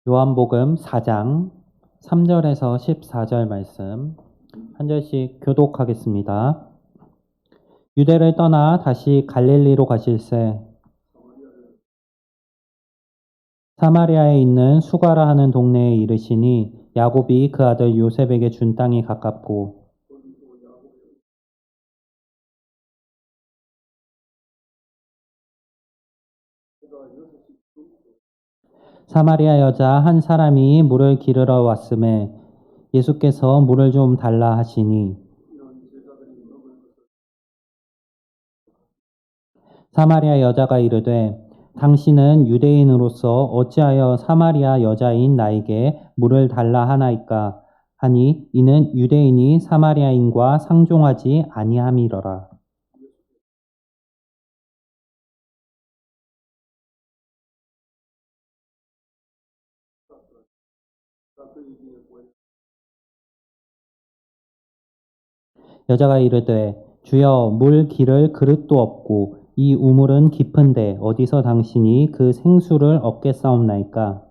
요한복음 4장 3절에서 14절 말씀 한 절씩 교독하겠습니다. 유대를 떠나 다시 갈릴리로 가실새 사마리아에 있는 수가라 하는 동네에 이르시니 야곱이 그 아들 요셉에게 준 땅이 가깝고 사마리아 여자 한 사람이 물을 기르러 왔음에 예수께서 물을 좀 달라 하시니 사마리아 여자가 이르되 당신은 유대인으로서 어찌하여 사마리아 여자인 나에게 물을 달라 하나이까 하니 이는 유대인이 사마리아인과 상종하지 아니함이러라. 여자가 이르되 주여 물 기를 그릇도 없고 이 우물은 깊은데 어디서 당신이 그 생수를 얻겠사옵나이까.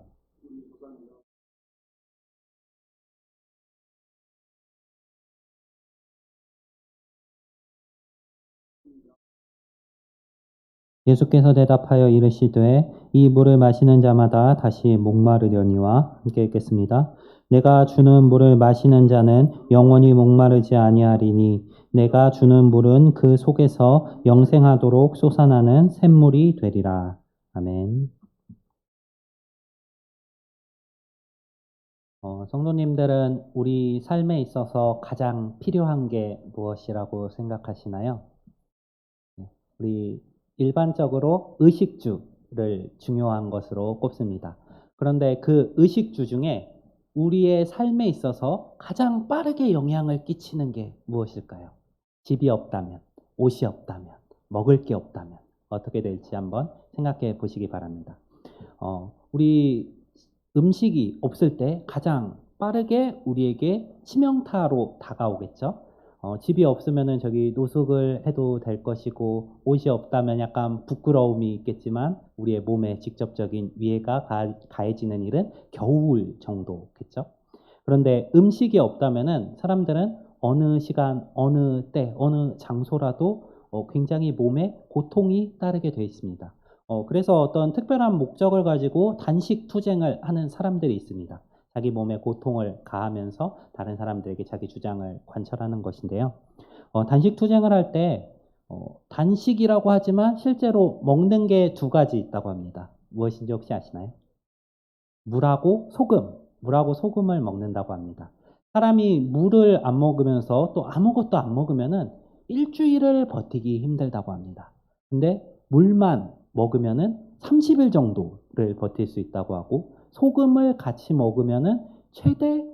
예수께서 대답하여 이르시되 이 물을 마시는 자마다 다시 목마르려니와 함께 읽겠습니다. 내가 주는 물을 마시는 자는 영원히 목마르지 아니하리니 내가 주는 물은 그 속에서 영생하도록 솟아나는 샘물이 되리라. 아멘. 성도님들은 우리 삶에 있어서 가장 필요한 게 무엇이라고 생각하시나요? 우리 일반적으로 의식주를 중요한 것으로 꼽습니다. 그런데 그 의식주 중에 우리의 삶에 있어서 가장 빠르게 영향을 끼치는 게 무엇일까요? 집이 없다면, 옷이 없다면, 먹을 게 없다면 어떻게 될지 한번 생각해 보시기 바랍니다. 우리 음식이 없을 때 가장 빠르게 우리에게 치명타로 다가오겠죠. 집이 없으면은 저기 노숙을 해도 될 것이고 옷이 없다면 약간 부끄러움이 있겠지만 우리의 몸에 직접적인 위해가 가해지는 일은 겨울 정도겠죠. 그런데 음식이 없다면은 사람들은 어느 시간, 어느 때, 어느 장소라도 굉장히 몸에 고통이 따르게 되어 있습니다. 그래서 어떤 특별한 목적을 가지고 단식 투쟁을 하는 사람들이 있습니다. 자기 몸에 고통을 가하면서 다른 사람들에게 자기 주장을 관철하는 것인데요. 단식 투쟁을 할 때 단식이라고 하지만 실제로 먹는 게 두 가지 있다고 합니다. 무엇인지 혹시 아시나요? 물하고 소금을 먹는다고 합니다. 사람이 물을 안 먹으면서 또 아무것도 안 먹으면은 일주일을 버티기 힘들다고 합니다. 근데 물만 먹으면은 30일 정도를 버틸 수 있다고 하고 소금을 같이 먹으면은 최대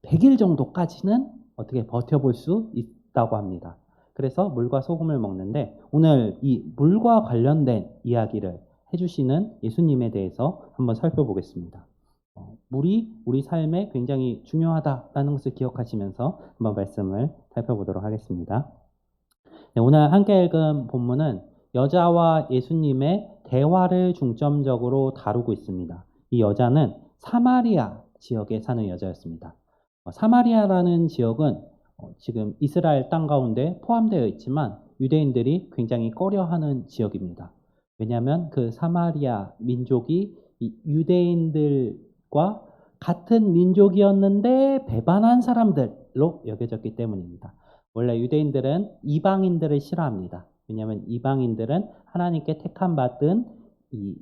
100일 정도까지는 어떻게 버텨볼 수 있다고 합니다. 그래서 물과 소금을 먹는데 오늘 이 물과 관련된 이야기를 해주시는 예수님에 대해서 한번 살펴보겠습니다. 물이 우리 삶에 굉장히 중요하다라는 것을 기억하시면서 한번 말씀을 살펴보도록 하겠습니다. 네, 오늘 함께 읽은 본문은 여자와 예수님의 대화를 중점적으로 다루고 있습니다. 이 여자는 사마리아 지역에 사는 여자였습니다. 사마리아라는 지역은 지금 이스라엘 땅 가운데 포함되어 있지만 유대인들이 굉장히 꺼려하는 지역입니다. 왜냐하면 그 사마리아 민족이 이 유대인들과 같은 민족이었는데 배반한 사람들로 여겨졌기 때문입니다. 원래 유대인들은 이방인들을 싫어합니다. 왜냐하면 이방인들은 하나님께 택함 받은 이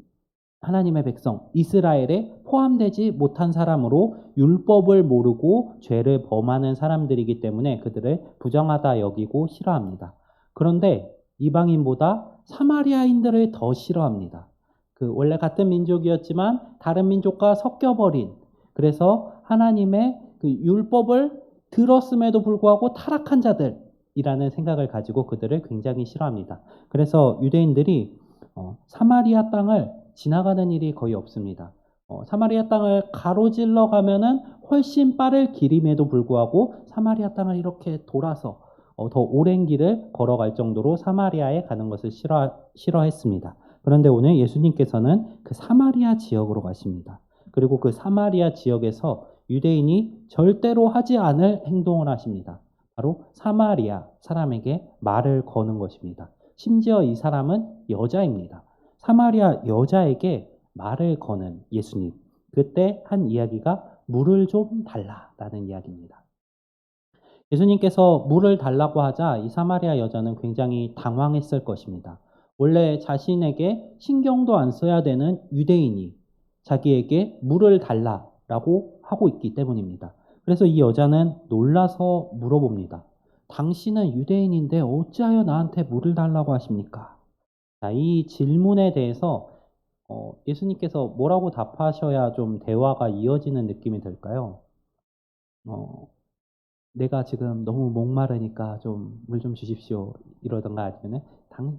하나님의 백성 이스라엘에 포함되지 못한 사람으로 율법을 모르고 죄를 범하는 사람들이기 때문에 그들을 부정하다 여기고 싫어합니다. 그런데 이방인보다 사마리아인들을 더 싫어합니다. 그 원래 같은 민족이었지만 다른 민족과 섞여버린 그래서 하나님의 그 율법을 들었음에도 불구하고 타락한 자들이라는 생각을 가지고 그들을 굉장히 싫어합니다. 그래서 유대인들이 사마리아 땅을 지나가는 일이 거의 없습니다. 사마리아 땅을 가로질러 가면은 훨씬 빠를 길임에도 불구하고 사마리아 땅을 이렇게 돌아서 더 오랜 길을 걸어갈 정도로 사마리아에 가는 것을 싫어했습니다. 그런데 오늘 예수님께서는 그 사마리아 지역으로 가십니다. 그리고 그 사마리아 지역에서 유대인이 절대로 하지 않을 행동을 하십니다. 바로 사마리아 사람에게 말을 거는 것입니다. 심지어 이 사람은 여자입니다. 사마리아 여자에게 말을 거는 예수님. 그때 한 이야기가 물을 좀 달라라는 이야기입니다. 예수님께서 물을 달라고 하자 이 사마리아 여자는 굉장히 당황했을 것입니다. 원래 자신에게 신경도 안 써야 되는 유대인이 자기에게 물을 달라라고 하고 있기 때문입니다. 그래서 이 여자는 놀라서 물어봅니다. 당신은 유대인인데 어찌하여 나한테 물을 달라고 하십니까? 자, 이 질문에 대해서 예수님께서 뭐라고 답하셔야 좀 대화가 이어지는 느낌이 들까요? 어, 내가 지금 너무 목마르니까 좀 물 좀 주십시오. 이러던가 아니면은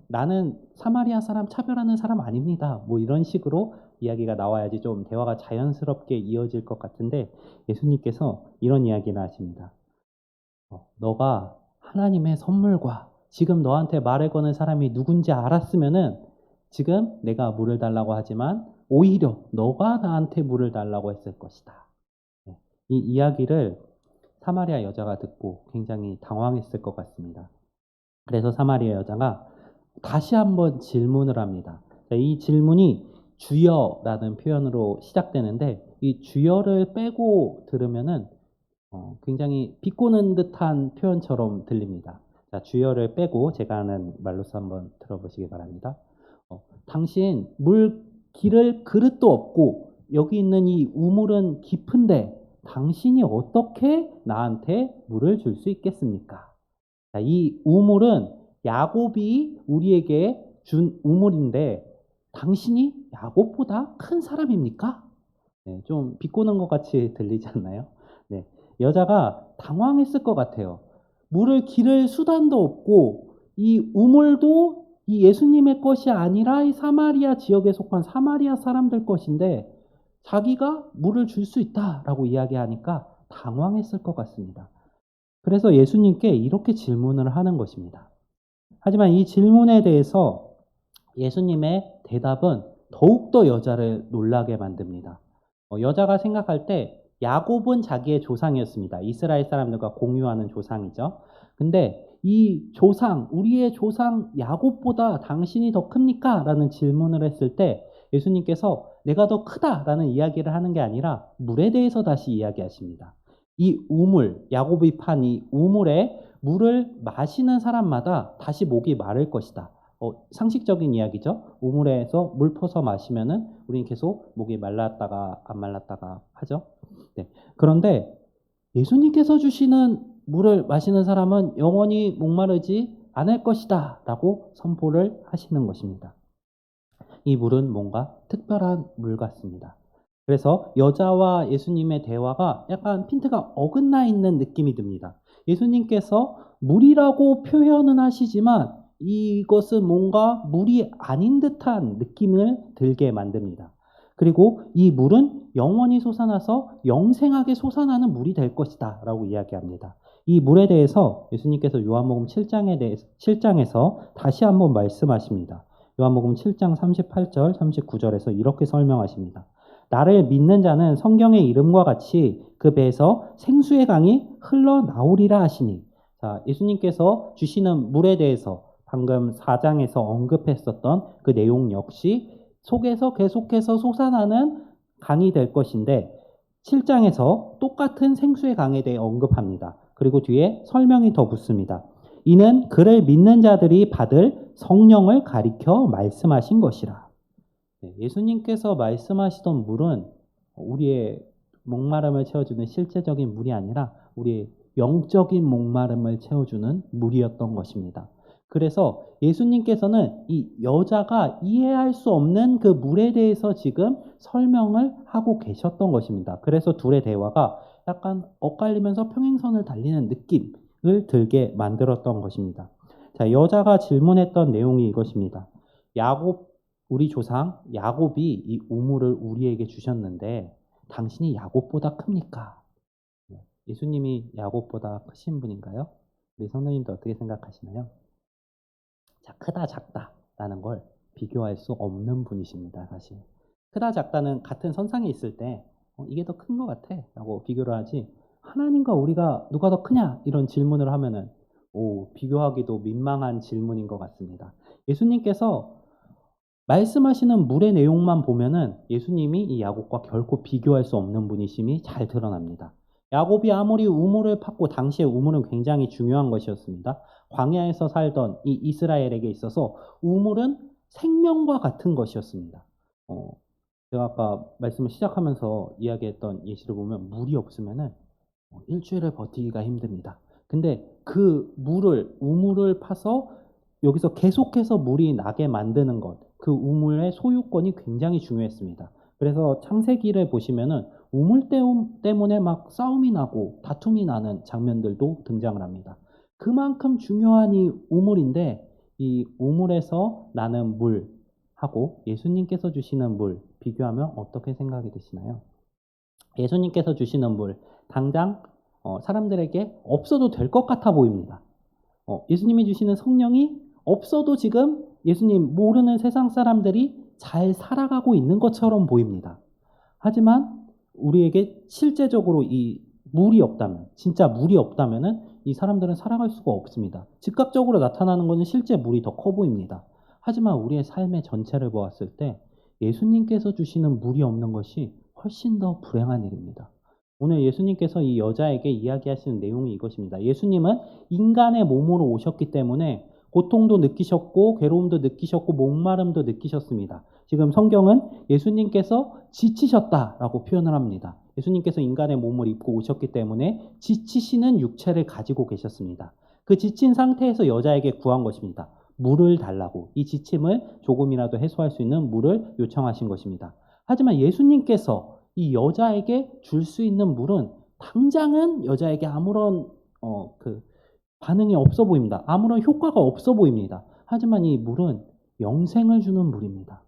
나는 사마리아 사람 차별하는 사람 아닙니다. 뭐 이런 식으로 이야기가 나와야지 좀 대화가 자연스럽게 이어질 것 같은데 예수님께서 이런 이야기를 하십니다. 너가 하나님의 선물과 지금 너한테 말을 거는 사람이 누군지 알았으면은 지금 내가 물을 달라고 하지만 오히려 너가 나한테 물을 달라고 했을 것이다. 네. 이 이야기를 사마리아 여자가 듣고 굉장히 당황했을 것 같습니다. 그래서 사마리아 여자가 다시 한번 질문을 합니다. 이 질문이 주여라는 표현으로 시작되는데 이 주여를 빼고 들으면은 굉장히 비꼬는 듯한 표현처럼 들립니다. 자, 주여를 빼고 제가 하는 말로서 한번 들어보시기 바랍니다. 당신 물 기를 그릇도 없고 여기 있는 이 우물은 깊은데 당신이 어떻게 나한테 물을 줄 수 있겠습니까? 자, 이 우물은 야곱이 우리에게 준 우물인데 당신이 야곱보다 큰 사람입니까? 네, 좀 비꼬는 것 같이 들리지 않나요? 네, 여자가 당황했을 것 같아요. 물을 기를 수단도 없고 이 우물도 이 예수님의 것이 아니라 이 사마리아 지역에 속한 사마리아 사람들 것인데 자기가 물을 줄 수 있다라고 이야기하니까 당황했을 것 같습니다. 그래서 예수님께 이렇게 질문을 하는 것입니다. 하지만 이 질문에 대해서 예수님의 대답은 더욱더 여자를 놀라게 만듭니다. 여자가 생각할 때 야곱은 자기의 조상이었습니다. 이스라엘 사람들과 공유하는 조상이죠. 근데 이 조상, 우리의 조상 야곱보다 당신이 더 큽니까? 라는 질문을 했을 때 예수님께서 내가 더 크다라는 이야기를 하는 게 아니라 물에 대해서 다시 이야기하십니다. 이 우물, 야곱이 판 이 우물에 물을 마시는 사람마다 다시 목이 마를 것이다. 상식적인 이야기죠. 우물에서 물 퍼서 마시면은 우리는 계속 목이 말랐다가 안 말랐다가 하죠. 네. 그런데 예수님께서 주시는 물을 마시는 사람은 영원히 목마르지 않을 것이다 라고 선포를 하시는 것입니다. 이 물은 뭔가 특별한 물 같습니다. 그래서 여자와 예수님의 대화가 약간 핀트가 어긋나 있는 느낌이 듭니다. 예수님께서 물이라고 표현은 하시지만 이것은 뭔가 물이 아닌 듯한 느낌을 들게 만듭니다. 그리고 이 물은 영원히 솟아나서 영생하게 솟아나는 물이 될 것이다 라고 이야기합니다. 이 물에 대해서 예수님께서 요한복음 7장에서 다시 한번 말씀하십니다. 요한복음 7장 38절, 39절에서 이렇게 설명하십니다. 나를 믿는 자는 성경의 이름과 같이 그 배에서 생수의 강이 흘러나오리라 하시니. 자, 예수님께서 주시는 물에 대해서 방금 4장에서 언급했었던 그 내용 역시 속에서 계속해서 솟아나는 강이 될 것인데 7장에서 똑같은 생수의 강에 대해 언급합니다. 그리고 뒤에 설명이 더 붙습니다. 이는 그를 믿는 자들이 받을 성령을 가리켜 말씀하신 것이라. 예수님께서 말씀하시던 물은 우리의 목마름을 채워주는 실제적인 물이 아니라 우리의 영적인 목마름을 채워주는 물이었던 것입니다. 그래서 예수님께서는 이 여자가 이해할 수 없는 그 물에 대해서 지금 설명을 하고 계셨던 것입니다. 그래서 둘의 대화가 약간 엇갈리면서 평행선을 달리는 느낌을 들게 만들었던 것입니다. 자, 여자가 질문했던 내용이 이것입니다. 우리 조상 야곱이 이 우물을 우리에게 주셨는데 당신이 야곱보다 큽니까? 예수님이 야곱보다 크신 분인가요? 우리 성도님도 어떻게 생각하시나요? 자, 크다 작다라는 걸 비교할 수 없는 분이십니다. 사실 크다 작다는 같은 선상에 있을 때 이게 더 큰 것 같아 라고 비교를 하지, 하나님과 우리가 누가 더 크냐 이런 질문을 하면은 비교하기도 민망한 질문인 것 같습니다. 예수님께서 말씀하시는 물의 내용만 보면은 예수님이 이 야곱과 결코 비교할 수 없는 분이심이 잘 드러납니다. 야곱이 아무리 우물을 팠고, 당시에 우물은 굉장히 중요한 것이었습니다. 광야에서 살던 이 이스라엘에게 있어서 우물은 생명과 같은 것이었습니다. 제가 아까 말씀을 시작하면서 이야기했던 예시를 보면 물이 없으면은 일주일을 버티기가 힘듭니다. 근데 그 우물을 파서 여기서 계속해서 물이 나게 만드는 것, 그 우물의 소유권이 굉장히 중요했습니다. 그래서 창세기를 보시면은 우물 때문에 막 싸움이 나고 다툼이 나는 장면들도 등장을 합니다. 그만큼 중요한 이 우물인데, 이 우물에서 나는 물하고 예수님께서 주시는 물 비교하면 어떻게 생각이 드시나요? 예수님께서 주시는 물, 당장 사람들에게 없어도 될 것 같아 보입니다. 예수님이 주시는 성령이 없어도 지금 예수님 모르는 세상 사람들이 잘 살아가고 있는 것처럼 보입니다. 하지만 우리에게 실제적으로 이 물이 없다면, 진짜 물이 없다면은 이 사람들은 살아갈 수가 없습니다. 즉각적으로 나타나는 것은 실제 물이 더 커 보입니다. 하지만 우리의 삶의 전체를 보았을 때 예수님께서 주시는 물이 없는 것이 훨씬 더 불행한 일입니다. 오늘 예수님께서 이 여자에게 이야기하시는 내용이 이것입니다. 예수님은 인간의 몸으로 오셨기 때문에 고통도 느끼셨고 괴로움도 느끼셨고 목마름도 느끼셨습니다. 지금 성경은 예수님께서 지치셨다라고 표현을 합니다. 예수님께서 인간의 몸을 입고 오셨기 때문에 지치시는 육체를 가지고 계셨습니다. 그 지친 상태에서 여자에게 구한 것입니다. 물을 달라고, 이 지침을 조금이라도 해소할 수 있는 물을 요청하신 것입니다. 하지만 예수님께서 이 여자에게 줄 수 있는 물은 당장은 여자에게 아무런 반응이 없어 보입니다. 아무런 효과가 없어 보입니다. 하지만 이 물은 영생을 주는 물입니다.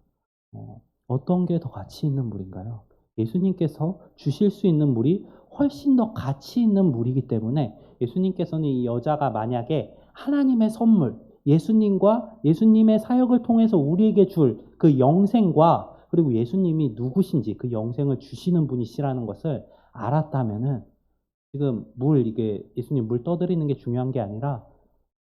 어떤 게 더 가치 있는 물인가요? 예수님께서 주실 수 있는 물이 훨씬 더 가치 있는 물이기 때문에 예수님께서는 이 여자가 만약에 하나님의 선물, 예수님과 예수님의 사역을 통해서 우리에게 줄 그 영생과, 그리고 예수님이 누구신지, 그 영생을 주시는 분이시라는 것을 알았다면은 지금 이게 예수님 물 떠드리는 게 중요한 게 아니라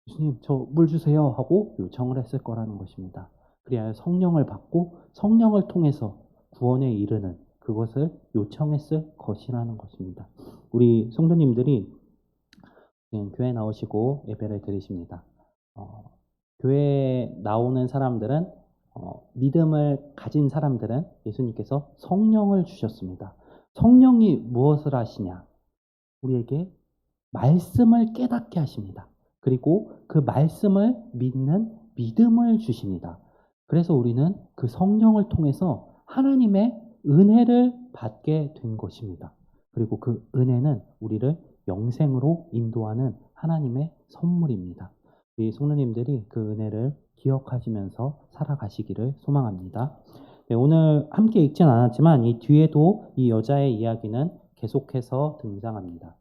예수님 저 물 주세요 하고 요청을 했을 거라는 것입니다. 그래야 성령을 받고 성령을 통해서 구원에 이르는 그것을 요청했을 것이라는 것입니다. 우리 성도님들이 교회 나오시고 예배를 드리십니다. 교회에 나오는 사람들은 믿음을 가진 사람들은 예수님께서 성령을 주셨습니다. 성령이 무엇을 하시냐? 우리에게 말씀을 깨닫게 하십니다. 그리고 그 말씀을 믿는 믿음을 주십니다. 그래서 우리는 그 성령을 통해서 하나님의 은혜를 받게 된 것입니다. 그리고 그 은혜는 우리를 영생으로 인도하는 하나님의 선물입니다. 우리 성도님들이 그 은혜를 기억하시면서 살아가시기를 소망합니다. 네, 오늘 함께 읽진 않았지만 이 뒤에도 이 여자의 이야기는 계속해서 등장합니다.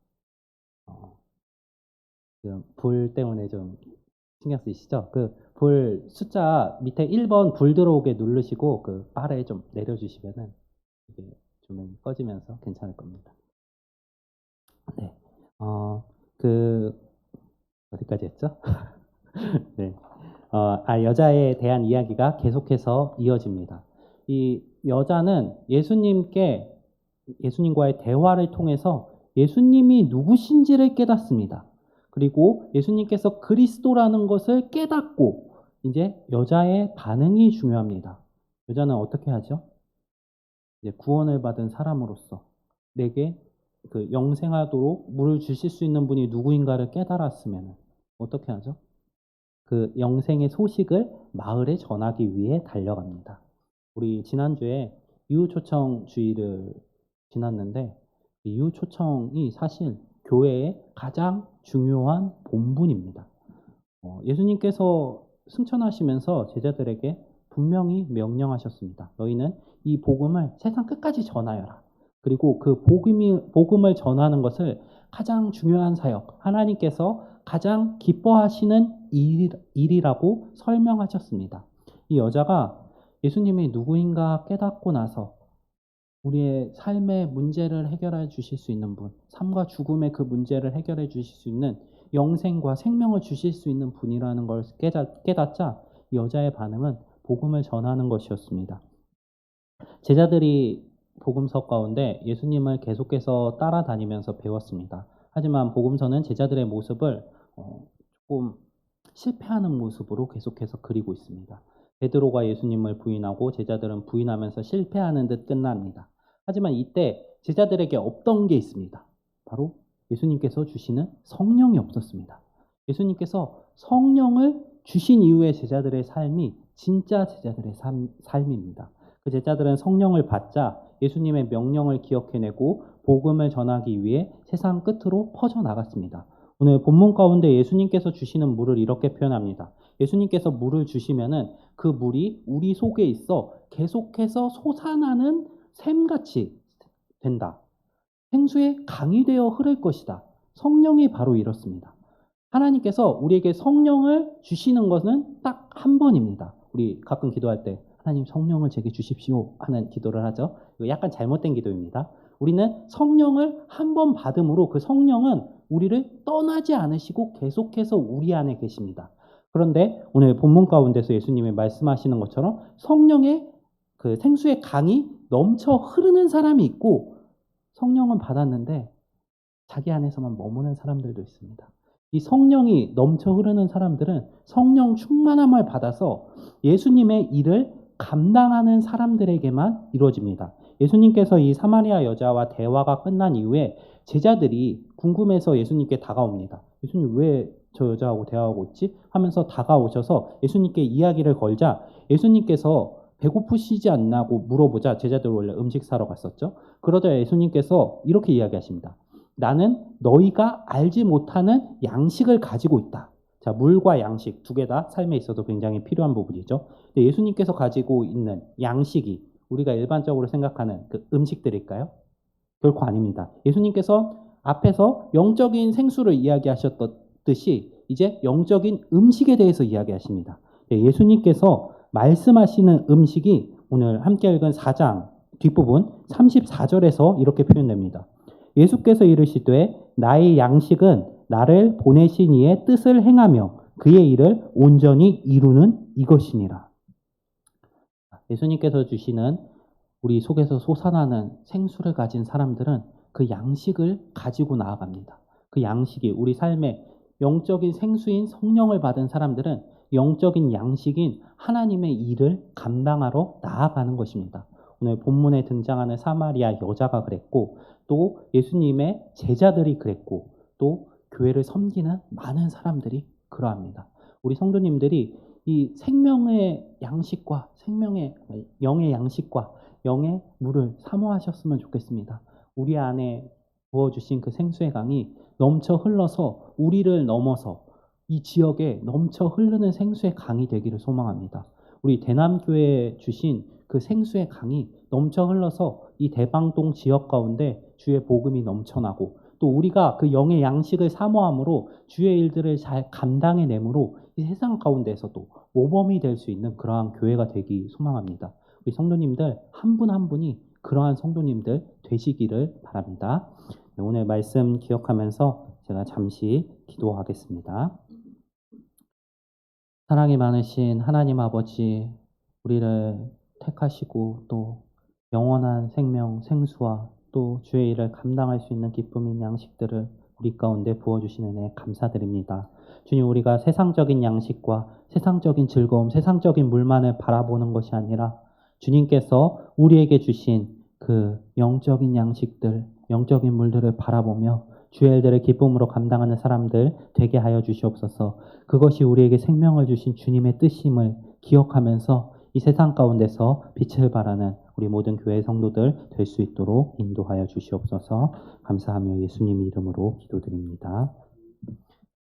불 때문에 좀 신경 쓰이시죠? 그 불 숫자 밑에 1번 불 들어오게 누르시고 그 바를 좀 내려주시면은 이게 조명이 꺼지면서 괜찮을 겁니다. 네. 어디까지 했죠? 네. 여자에 대한 이야기가 계속해서 이어집니다. 이 여자는 예수님과의 대화를 통해서 예수님이 누구신지를 깨닫습니다. 그리고 예수님께서 그리스도라는 것을 깨닫고 이제 여자의 반응이 중요합니다. 여자는 어떻게 하죠? 이제 구원을 받은 사람으로서 내게 그 영생하도록 물을 주실 수 있는 분이 누구인가를 깨달았으면 어떻게 하죠? 그 영생의 소식을 마을에 전하기 위해 달려갑니다. 우리 지난주에 이웃초청 주일을 지났는데 이웃초청이 사실 교회의 가장 중요한 본분입니다. 예수님께서 승천하시면서 제자들에게 분명히 명령하셨습니다. 너희는 이 복음을 세상 끝까지 전하여라. 그리고 그 복음을 전하는 것을 가장 중요한 사역, 하나님께서 가장 기뻐하시는 일이라고 설명하셨습니다. 이 여자가 예수님이 누구인가 깨닫고 나서 우리의 삶의 문제를 해결해 주실 수 있는 분, 삶과 죽음의 그 문제를 해결해 주실 수 있는 영생과 생명을 주실 수 있는 분이라는 걸 깨닫자 이 여자의 반응은 복음을 전하는 것이었습니다. 제자들이 복음서 가운데 예수님을 계속해서 따라다니면서 배웠습니다. 하지만 복음서는 제자들의 모습을 조금 실패하는 모습으로 계속해서 그리고 있습니다. 베드로가 예수님을 부인하고 제자들은 부인하면서 실패하는 듯 끝납니다. 하지만 이때 제자들에게 없던 게 있습니다. 바로 예수님께서 주시는 성령이 없었습니다. 예수님께서 성령을 주신 이후의 제자들의 삶이 진짜 제자들의 삶입니다. 그 제자들은 성령을 받자 예수님의 명령을 기억해내고 복음을 전하기 위해 세상 끝으로 퍼져나갔습니다. 오늘 본문 가운데 예수님께서 주시는 물을 이렇게 표현합니다. 예수님께서 물을 주시면은 그 물이 우리 속에 있어 계속해서 솟아나는 샘같이 된다. 생수의 강이 되어 흐를 것이다. 성령이 바로 이렇습니다. 하나님께서 우리에게 성령을 주시는 것은 딱 한 번입니다. 우리 가끔 기도할 때 하나님 성령을 제게 주십시오 하는 기도를 하죠. 이거 약간 잘못된 기도입니다. 우리는 성령을 한 번 받음으로 그 성령은 우리를 떠나지 않으시고 계속해서 우리 안에 계십니다. 그런데 오늘 본문 가운데서 예수님이 말씀하시는 것처럼 성령의 그 생수의 강이 넘쳐 흐르는 사람이 있고 성령은 받았는데 자기 안에서만 머무는 사람들도 있습니다. 이 성령이 넘쳐 흐르는 사람들은 성령 충만함을 받아서 예수님의 일을 감당하는 사람들에게만 이루어집니다. 예수님께서 이 사마리아 여자와 대화가 끝난 이후에 제자들이 궁금해서 예수님께 다가옵니다. 예수님 왜 저 여자하고 대화하고 있지? 하면서 다가오셔서 예수님께 이야기를 걸자 예수님께서 배고프시지 않나고 물어보자 제자들 원래 음식 사러 갔었죠. 그러자 예수님께서 이렇게 이야기하십니다. 나는 너희가 알지 못하는 양식을 가지고 있다. 자, 물과 양식 두 개 다 삶에 있어서 굉장히 필요한 부분이죠. 근데 예수님께서 가지고 있는 양식이 우리가 일반적으로 생각하는 그 음식들일까요? 결코 아닙니다. 예수님께서 앞에서 영적인 생수를 이야기하셨듯이 이제 영적인 음식에 대해서 이야기하십니다. 예수님께서 말씀하시는 음식이 오늘 함께 읽은 4장 뒷부분 34절에서 이렇게 표현됩니다. 예수께서 이르시되 나의 양식은 나를 보내신 이의 뜻을 행하며 그의 일을 온전히 이루는 이것이니라. 예수님께서 주시는 우리 속에서 솟아나는 생수를 가진 사람들은 그 양식을 가지고 나아갑니다. 그 양식이 우리 삶의 영적인 생수인 성령을 받은 사람들은 영적인 양식인 하나님의 일을 감당하러 나아가는 것입니다. 오늘 본문에 등장하는 사마리아 여자가 그랬고 또 예수님의 제자들이 그랬고 또 교회를 섬기는 많은 사람들이 그러합니다. 우리 성도님들이 이 생명의 양식과 영의 양식과 영의 물을 사모하셨으면 좋겠습니다. 우리 안에 부어주신 그 생수의 강이 넘쳐 흘러서 우리를 넘어서 이 지역에 넘쳐 흐르는 생수의 강이 되기를 소망합니다. 우리 대남교회에 주신 그 생수의 강이 넘쳐 흘러서 이 대방동 지역 가운데 주의 복음이 넘쳐나고 또 우리가 그 영의 양식을 사모함으로 주의 일들을 잘 감당해내므로 이 세상 가운데서도 모범이 될 수 있는 그러한 교회가 되기 소망합니다. 우리 성도님들 한 분 한 분이 그러한 성도님들 되시기를 바랍니다. 오늘 말씀 기억하면서 제가 잠시 기도하겠습니다. 사랑이 많으신 하나님 아버지, 우리를 택하시고 또 영원한 생명, 생수와 또 주의 일을 감당할 수 있는 기쁨인 양식들을 우리 가운데 부어주시는 애 감사드립니다. 주님, 우리가 세상적인 양식과 세상적인 즐거움, 세상적인 물만을 바라보는 것이 아니라 주님께서 우리에게 주신 그 영적인 양식들, 영적인 물들을 바라보며 주의 일들을 기쁨으로 감당하는 사람들 되게 하여 주시옵소서. 그것이 우리에게 생명을 주신 주님의 뜻임을 기억하면서 이 세상 가운데서 빛을 발하는 우리 모든 교회 성도들 될 수 있도록 인도하여 주시옵소서. 감사하며 예수님 이름으로 기도드립니다.